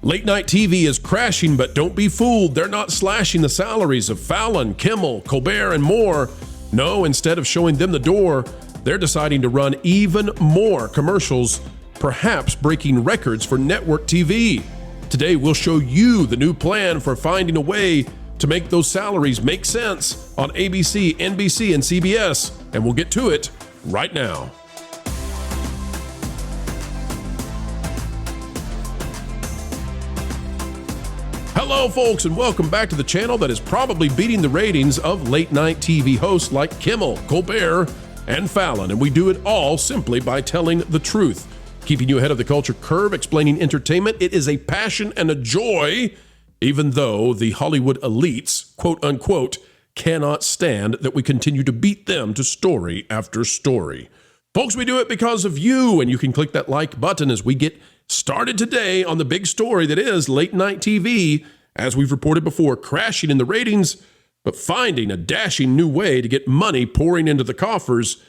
Late night TV is crashing, but don't be fooled. They're not slashing the salaries of Fallon, Kimmel, Colbert, and more. No, instead of showing them the door, they're deciding to run even more commercials, perhaps breaking records for network TV. Today, we'll show you the new plan for finding a way to make those salaries make sense on ABC, NBC, and CBS, and we'll get to it right now. Hello, folks, and welcome back to the channel that is probably beating the ratings of late-night TV hosts like Kimmel, Colbert, and Fallon, and we do it all simply by telling the truth, keeping you ahead of the culture curve, explaining entertainment. It is a passion and a joy, even though the Hollywood elites, quote-unquote, cannot stand that we continue to beat them to story after story. Folks, we do it because of you, and you can click that like button as we get started today on the big story that is late-night TV, as we've reported before, crashing in the ratings, but finding a dashing new way to get money pouring into the coffers.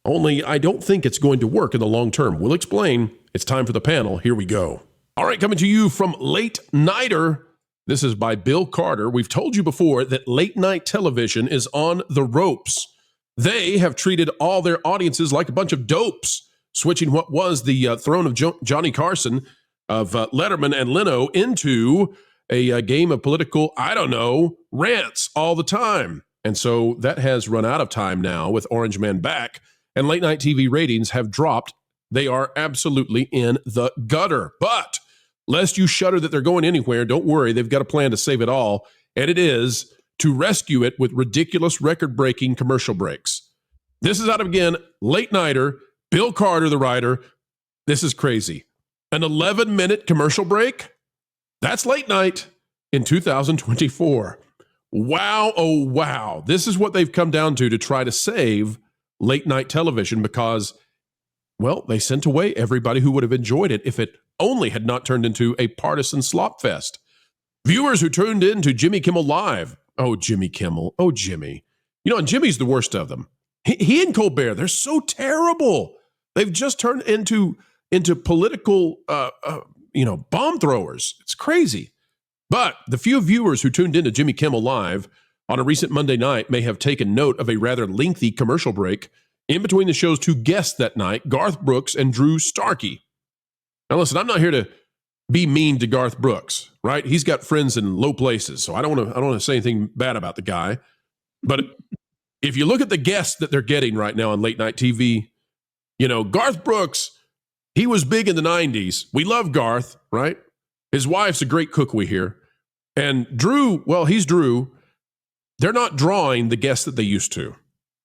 Only I don't think it's going to work in the long term. We'll explain. It's time for the panel. Here we go. All right, coming to you from Late Nighter. This is by Bill Carter. We've told you before that late-night television is on the ropes. They have treated all their audiences like a bunch of dopes, switching what was the throne of Johnny Carson, of Letterman and Leno, into a game of political, rants all the time. And so that has run out of time now with Orange Man back, and late night TV ratings have dropped. They are absolutely in the gutter. But lest you shudder that they're going anywhere, don't worry. They've got a plan to save it all, and it is to rescue it with ridiculous record-breaking commercial breaks. This is out of, again, Late Nighter, Bill Carter, the writer. This is crazy. An 11-minute commercial break? That's late night in 2024. Wow, oh wow. This is what they've come down to try to save late night television because, well, they sent away everybody who would have enjoyed it if it only had not turned into a partisan slop fest. Viewers who tuned in to Jimmy Kimmel Live. Oh, Jimmy Kimmel. Oh, Jimmy. You know, and Jimmy's the worst of them. He and Colbert, they're so terrible. They've just turned into political, bomb throwers. It's crazy. But the few viewers who tuned into Jimmy Kimmel Live on a recent Monday night may have taken note of a rather lengthy commercial break in between the show's two guests that night, Garth Brooks and Drew Starkey. Now, listen, I'm not here to be mean to Garth Brooks, right? He's got friends in low places, so I don't want to say anything bad about the guy. But if you look at the guests that they're getting right now on late night TV, Garth Brooks, he was big in the 90s. We love Garth, right? His wife's a great cook, we hear. And Drew, well, he's Drew. They're not drawing the guests that they used to.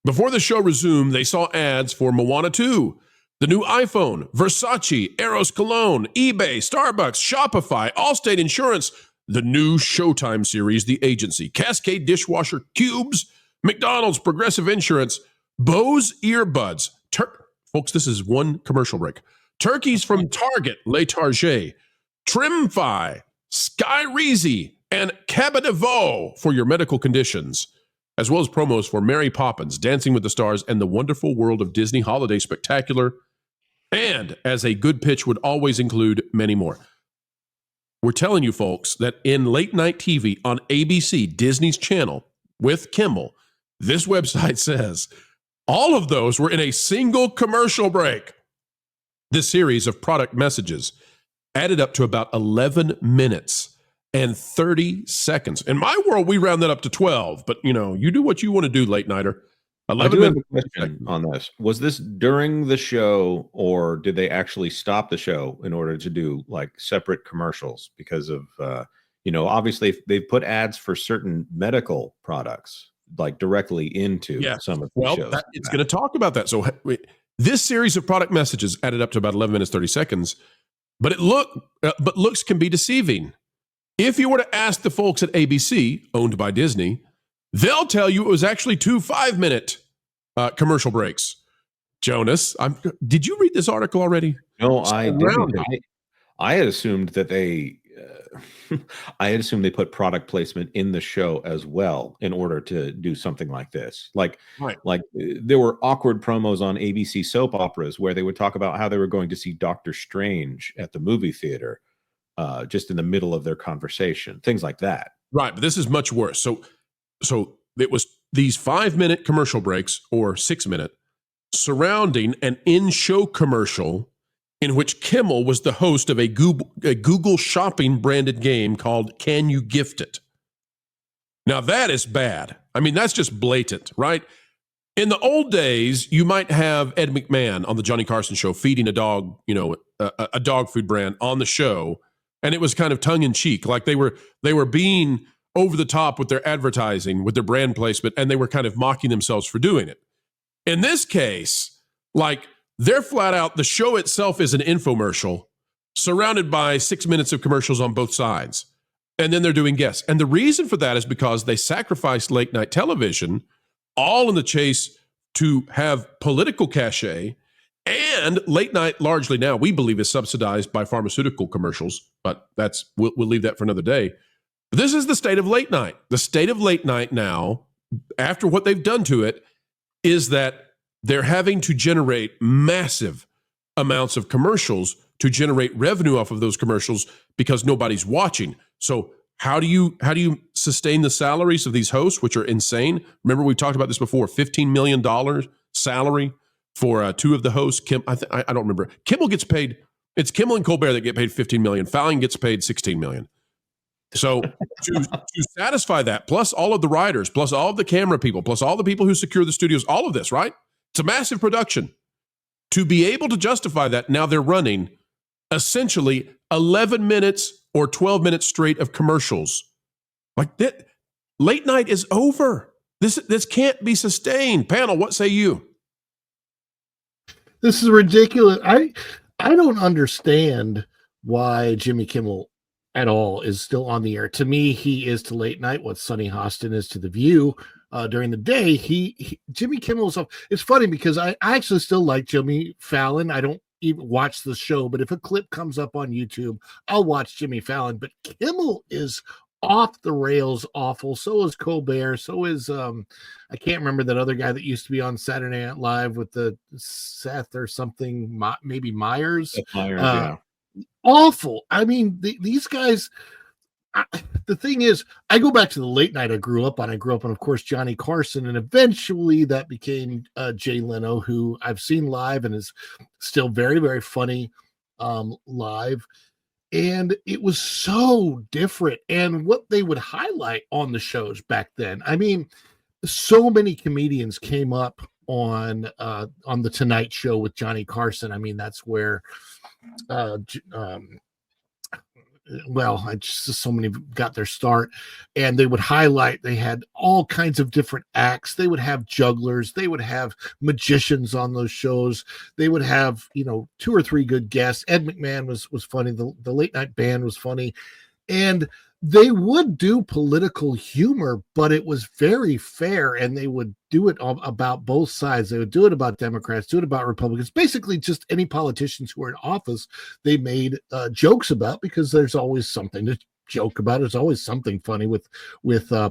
Before the show resumed, they saw ads for Moana 2, the new iPhone, Versace, Eros Cologne, eBay, Starbucks, Shopify, Allstate Insurance, the new Showtime series, The Agency, Cascade Dishwasher Cubes, McDonald's, Progressive Insurance, Bose Earbuds. Folks, this is one commercial break. Turkeys from Target, Le Target, Trimfi, Skyreezy, and Cabernet for your medical conditions, as well as promos for Mary Poppins, Dancing with the Stars, and The Wonderful World of Disney Holiday Spectacular. And as a good pitch would always include many more. We're telling you, folks, that in late night TV on ABC, Disney's channel, with Kimmel, this website says all of those were in a single commercial break. This series of product messages added up to about 11 minutes and 30 seconds. In my world, we round that up to 12, but you do what you want to do, late nighter. 11 I do have a question on this. Was this during the show, or did they actually stop the show in order to do like separate commercials because of, obviously they've put ads for certain medical products like directly into some of the shows. It's going to talk about that. So this series of product messages added up to about 11 minutes, 30 seconds, but looks can be deceiving. If you were to ask the folks at ABC, owned by Disney, they'll tell you it was actually 2 5-minute commercial breaks. Jonas, did you read this article already? No, I didn't. I had assumed that they put product placement in the show as well in order to do something like this. Like there were awkward promos on ABC soap operas where they would talk about how they were going to see Doctor Strange at the movie theater. just in the middle of their conversation, things like that. Right, but this is much worse. So it was these 5-minute commercial breaks or 6-minute surrounding an in-show commercial in which Kimmel was the host of a Google Shopping branded game called Can You Gift It? Now that is bad. I mean, that's just blatant, right? In the old days, you might have Ed McMahon on the Johnny Carson show feeding a dog, a dog food brand on the show, and it was kind of tongue in cheek, like they were being over the top with their advertising, with their brand placement, and they were kind of mocking themselves for doing it. In this case, like they're flat out, the show itself is an infomercial surrounded by 6 minutes of commercials on both sides. And then they're doing guests. And the reason for that is because they sacrificed late night television, all in the chase to have political cachet. And late night, largely now, we believe is subsidized by pharmaceutical commercials, but we'll leave that for another day. But this is the state of late night. The state of late night now, after what they've done to it, is that they're having to generate massive amounts of commercials to generate revenue off of those commercials because nobody's watching. So how do you sustain the salaries of these hosts, which are insane? Remember, we talked about this before, $15 million salary for two of the hosts. I don't remember. Kimmel gets paid. It's Kimmel and Colbert that get paid $15 million. Fallon gets paid $16 million. So to satisfy that, plus all of the writers, plus all of the camera people, plus all the people who secure the studios, all of this, right? It's a massive production. To be able to justify that, now they're running essentially 11 minutes or 12 minutes straight of commercials. Like that, late night is over. This can't be sustained. Panel, what say you? This is ridiculous. I don't understand why Jimmy Kimmel at all is still on the air. To me, he is to late night what Sonny Hostin is to The View. During the day, Jimmy Kimmel's up. It's funny because I actually still like Jimmy Fallon. I don't even watch the show, but if a clip comes up on YouTube, I'll watch Jimmy Fallon. But Kimmel is off the rails awful. So is Colbert. So is I can't remember that other guy that used to be on Saturday Night Live with the Seth or something, maybe Myers. Yeah. Awful. I mean, these guys. The thing is, I go back to the late night I grew up on. Of course, Johnny Carson, and eventually that became Jay Leno, who I've seen live and is still very, very funny live. And it was so different. And what they would highlight on the shows back then, I mean, so many comedians came up on the Tonight Show with Johnny Carson. I mean, that's where so many got their start, and they would highlight, they had all kinds of different acts. They would have jugglers, they would have magicians on those shows. They would have, 2 or 3 good guests. Ed McMahon was funny. The late night band was funny, and they would do political humor, but it was very fair, and they would do it about both sides. They would do it about Democrats, do it about Republicans, basically just any politicians who were in office, they made jokes about, because there's always something to joke about. There's always something funny with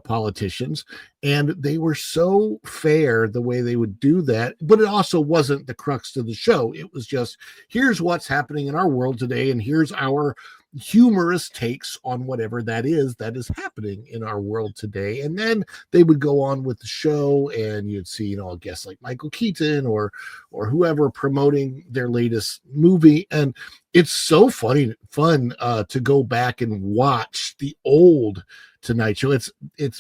politicians, and they were so fair the way they would do that. But it also wasn't the crux of the show. It was just, here's what's happening in our world today, and here's our humorous takes on whatever that is happening in our world today. And then they would go on with the show, and you'd see, a guest like Michael Keaton or whoever promoting their latest movie. And it's so fun to go back and watch the old Tonight Show. It's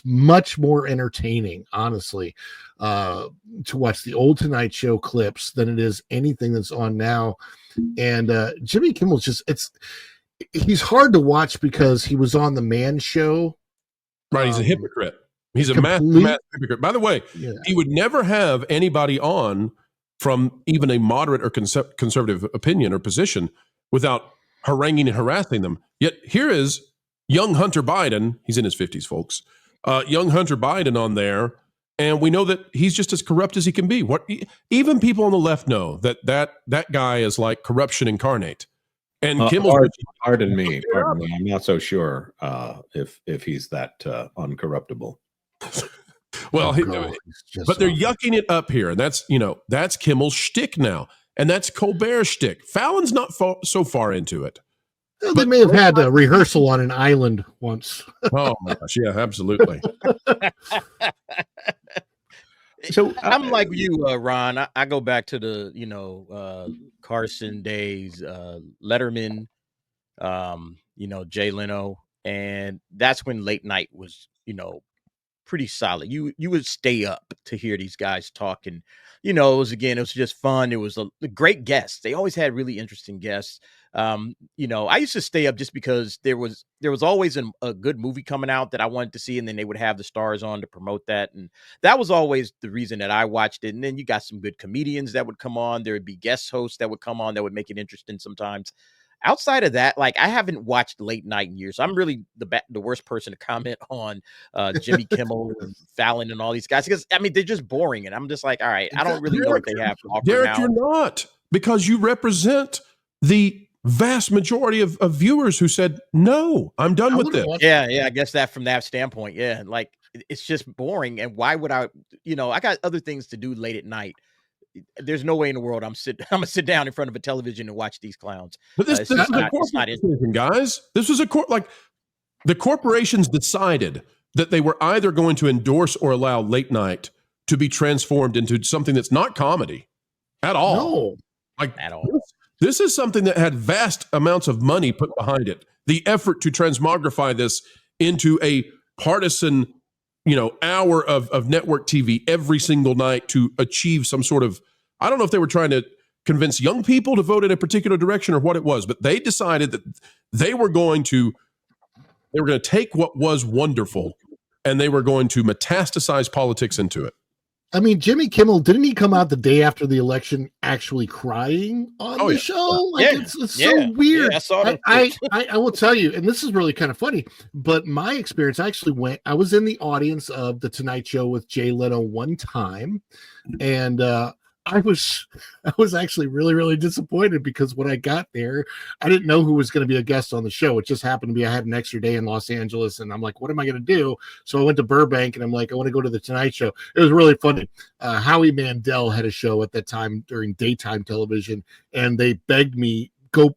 much more entertaining, honestly, to watch the old Tonight Show clips than it is anything that's on now. And Jimmy Kimmel's he's hard to watch because he was on the Man Show. Right, he's a hypocrite. He's a massive hypocrite. By the way, He would never have anybody on from even a moderate or conservative opinion or position without haranguing and harassing them. Yet here is young Hunter Biden. He's in his 50s, folks. Young Hunter Biden on there, and we know that he's just as corrupt as he can be. Even people on the left know that guy is like corruption incarnate. And Kimmel, pardon me. I'm not so sure if he's that uncorruptible. Well, but they're yucking it up here, and that's Kimmel's shtick now, and that's Colbert's shtick. Fallon's not so far into it. Well, they may have had a rehearsal on an island once. Oh my gosh, yeah, absolutely. So I'm like you, Ron. I go back to the Carson days, Letterman, Jay Leno, and that's when late night was pretty solid. You would stay up to hear these guys talk, and it was just fun. It was a great guests. They always had really interesting guests. I used to stay up just because there was always a good movie coming out that I wanted to see, and then they would have the stars on to promote that, and that was always the reason that I watched it. And then you got some good comedians that would come on. There would be guest hosts that would come on that would make it interesting sometimes. Outside of that, like, I haven't watched late night in years. So I'm really the worst person to comment on Jimmy Kimmel and Fallon and all these guys, because they're just boring, and I'm just like, all right, I don't really know what they have to offer Derek, now. you're not, because you represent the vast majority of viewers who said, no, I'm done with this. Yeah, I guess that from that standpoint, yeah, like, it's just boring, and why would I got other things to do late at night. There's no way in the world I'm gonna sit down in front of a television and watch these clowns. But this is a corporate decision, guys. This was the corporations decided that they were either going to endorse or allow late night to be transformed into something that's not comedy at all. No, like at all. This is something that had vast amounts of money put behind it. The effort to transmogrify this into a partisan hour of network TV every single night to achieve some sort of, I don't know if they were trying to convince young people to vote in a particular direction or what it was, but they decided that they were going to take what was wonderful and they were going to metastasize politics into it. Jimmy Kimmel, didn't he come out the day after the election actually crying on the show? Like, yeah. It's so weird. Yeah, I saw that. I will tell you, and this is really kind of funny, but my experience I was in the audience of The Tonight Show with Jay Leno one time, and I was actually really, really disappointed, because when I got there, I didn't know who was going to be a guest on the show. It just happened to be I had an extra day in Los Angeles, and I'm like, what am I going to do? So I went to Burbank, and I'm like, I want to go to The Tonight Show. It was really funny. Howie Mandel had a show at that time during daytime television, and they begged me,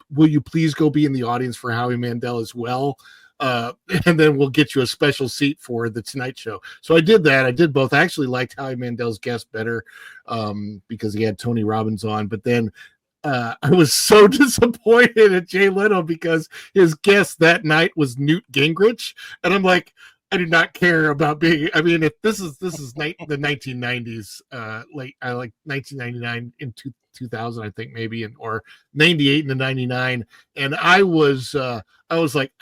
will you please go be in the audience for Howie Mandel as well? And then we'll get you a special seat for The Tonight Show. So I did that. I did both. I actually liked Howie Mandel's guest better because he had Tony Robbins on. But then I was so disappointed at Jay Leno because his guest that night was Newt Gingrich. And I'm like, I do not care about being, if this is the 1990s, late, I like 1999 into 2000, I think maybe, or 98 into 99. And I was like,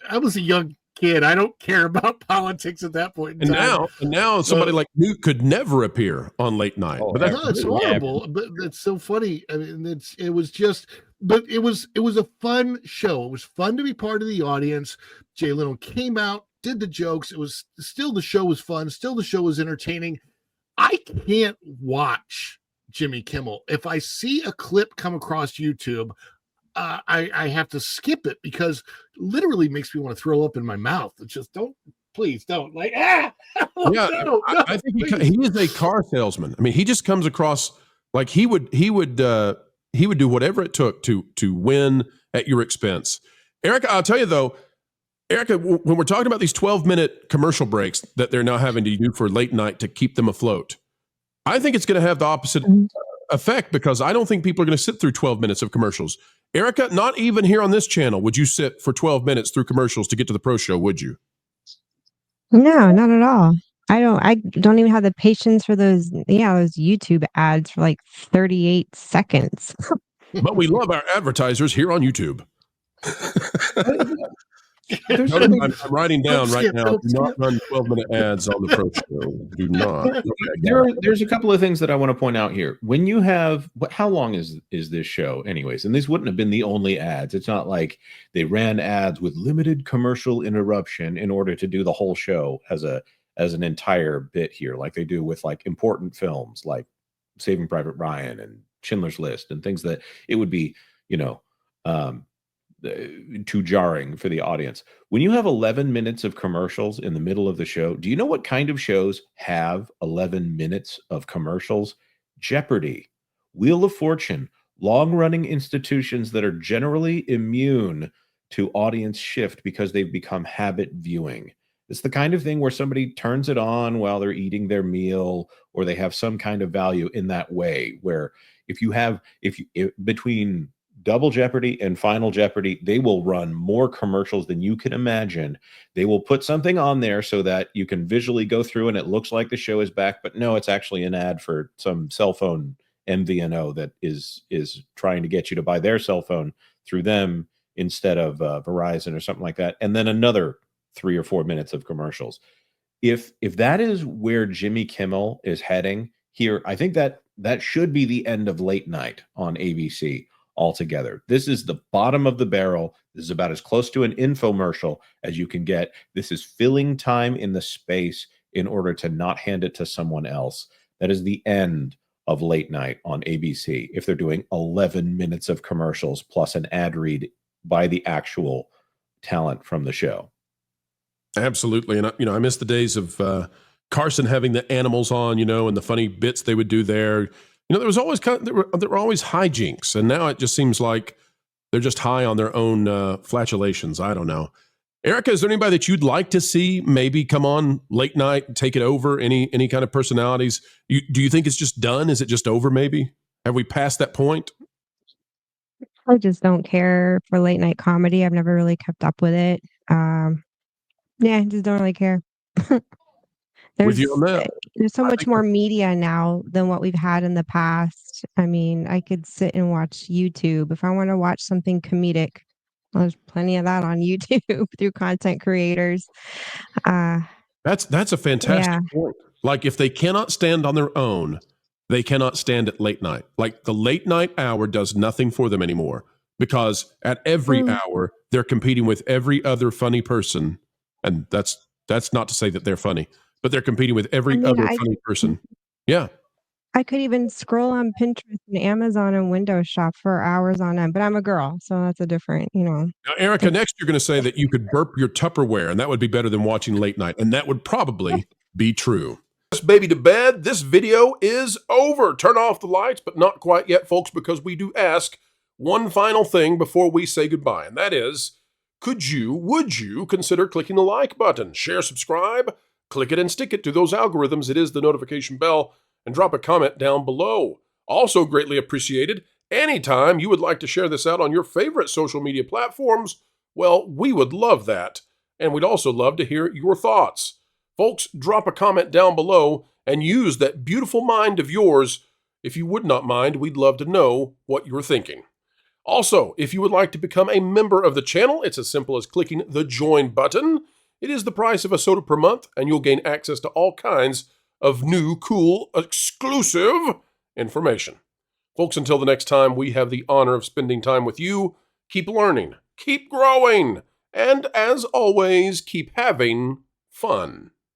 I was a young kid. I don't care about politics at that point in time. And now somebody like Newt could never appear on late night. But it's horrible. But it's so funny. It was a fun show. It was fun to be part of the audience. Jay Leno came out, did the jokes. The show was fun. Still the show was entertaining. I can't watch Jimmy Kimmel. If I see a clip come across YouTube, I have to skip it because literally makes me want to throw up in my mouth. It's just please don't like I think he is a car salesman. He just comes across like he would do whatever it took to win at your expense. Erica, I'll tell you though, Erica, when we're talking about these 12-minute commercial breaks that they're now having to do for late night to keep them afloat, I think it's going to have the opposite effect, because I don't think people are going to sit through 12 minutes of commercials. Erica, not even here on this channel would you sit for 12 minutes through commercials to get to the pro show, would you? No, not at all. I don't even have the patience for those YouTube ads for like 38 seconds. But we love our advertisers here on YouTube. I'm writing down right now. Do not run 12-minute ads on the pro show. Do not. Okay, there's a couple of things that I want to point out here. When you have, how long is this show anyways? And these wouldn't have been the only ads. It's not like they ran ads with limited commercial interruption in order to do the whole show as an entire bit here, like they do with like important films like Saving Private Ryan and Schindler's List and things that it would be, too jarring for the audience. When you have 11 minutes of commercials in the middle of the show, do you know what kind of shows have 11 minutes of commercials? Jeopardy, Wheel of Fortune, long-running institutions that are generally immune to audience shift because they've become habit viewing. It's the kind of thing where somebody turns it on while they're eating their meal, or they have some kind of value in that way, where if between Double Jeopardy and Final Jeopardy, they will run more commercials than you can imagine. They will put something on there so that you can visually go through and it looks like the show is back, but no, it's actually an ad for some cell phone MVNO that is trying to get you to buy their cell phone through them instead of Verizon or something like that. And then another 3 or 4 minutes of commercials. If that is where Jimmy Kimmel is heading here, I think that should be the end of late night on ABC altogether. This is the bottom of the barrel. This is about as close to an infomercial as you can get. This is filling time in the space in order to not hand it to someone else. That is the end of late night on ABC if they're doing 11 minutes of commercials plus an ad read by the actual talent from the show. Absolutely. And, I miss the days of Carson having the animals on, and the funny bits they would do there. There was always there were always hijinks, and now it just seems like they're just high on their own flatulations. I don't know. Erica, is there anybody that you'd like to see maybe come on late night and take it over? Any kind of personalities? Do you think it's just done? Is it just over maybe? Have we passed that point? I just don't care for late night comedy. I've never really kept up with it. I just don't really care. With you on that. There's so much more media now than what we've had in the past. I mean, I could sit and watch YouTube. If I want to watch something comedic, there's plenty of that on YouTube through content creators. That's a fantastic point. Like, if they cannot stand on their own, they cannot stand at late night. Like, the late night hour does nothing for them anymore, because at every hour they're competing with every other funny person. And that's not to say that they're funny, but they're competing with every other funny person. Yeah. I could even scroll on Pinterest and Amazon and Windows shop for hours on end, but I'm a girl, so that's a different, Now, Erica, next you're going to say that you could burp your Tupperware, and that would be better than watching late night. And that would probably be true. This baby to bed. This video is over. Turn off the lights, but not quite yet, folks, because we do ask one final thing before we say goodbye. And that is, would you consider clicking the like button, share, subscribe, click it and stick it to those algorithms. It is the notification bell, and drop a comment down below. Also greatly appreciated, anytime you would like to share this out on your favorite social media platforms, well, we would love that. And we'd also love to hear your thoughts. Folks, drop a comment down below and use that beautiful mind of yours. If you would not mind, we'd love to know what you're thinking. Also, if you would like to become a member of the channel, it's as simple as clicking the join button. It is the price of a soda per month, and you'll gain access to all kinds of new, cool, exclusive information. Folks, until the next time we have the honor of spending time with you, keep learning, keep growing, and as always, keep having fun.